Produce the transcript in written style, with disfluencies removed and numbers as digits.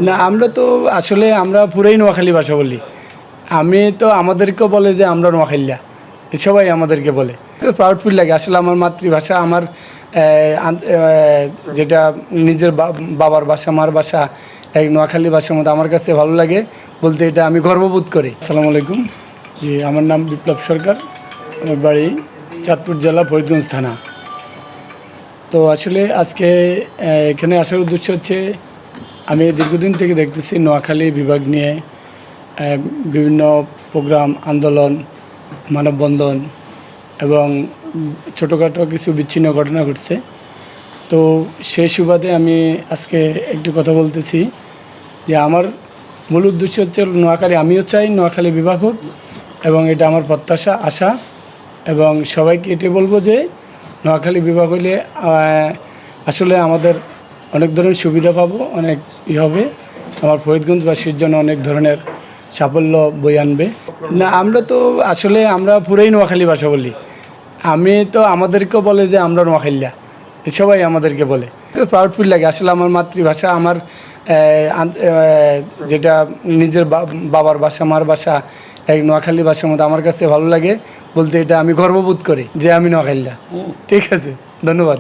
না আমরা তো আসলে আমরা পুরাই নোয়াখালী ভাষা বলি। আমি তো আমাদেরকেও বলে যে আমরা নোয়াখালীয়া, সবাই আমাদেরকে বলে। প্রাউড ফিল লাগে আসলে আমার মাতৃভাষা, আমার যেটা নিজের বাবার ভাষা, মার ভাষা, এক নোয়াখালী ভাষার মতো আমার কাছে ভালো লাগে বলতে, এটা আমি গর্ববোধ করি। আসসালামু আলাইকুম। জি, আমার নাম বিপ্লব সরকার, আমার বাড়ি চাঁদপুর জেলা ফরিদগঞ্জ থানা। তো আসলে আজকে এখানে আসার উদ্দেশ্য হচ্ছে, আমি দীর্ঘদিন থেকে দেখতেছি নোয়াখালী বিভাগ নিয়ে বিভিন্ন প্রোগ্রাম, আন্দোলন, মানববন্ধন এবং ছোটোখাটো কিছু বিচ্ছিন্ন ঘটনা ঘটছে। তো সেই সুবাদে আমি আজকে একটু কথা বলতেছি যে আমার মূল উদ্দেশ্য হচ্ছে নোয়াখালী, আমিও চাই নোয়াখালী বিভাগ হোক এবং এটা আমার প্রত্যাশা, আশা। এবং সবাইকে এটাই বলবো যে নোয়াখালী বিভাগ হলে আসলে আমাদের অনেক ধরনের সুবিধা পাবো, অনেক হবে, আমার ফরিদগঞ্জবাসীর জন্য অনেক ধরনের সাফল্য বই আনবে। না আমরা তো আসলে আমরা পুরাই নোয়াখালী ভাষা বলি। আমি তো আমাদেরকেও বলে যে আমরা নোয়াখালীয়া, সবাই আমাদেরকে বলে। প্রাউড ফিল লাগে আসলে আমার মাতৃভাষা, আমার যেটা নিজের বাবার ভাষা, মার ভাষা, এক নোয়াখালী ভাষার মতো আমার কাছে ভালো লাগে বলতে, এটা আমি গর্ববোধ করি যে আমি নোয়াখালীয়া। ঠিক আছে, ধন্যবাদ।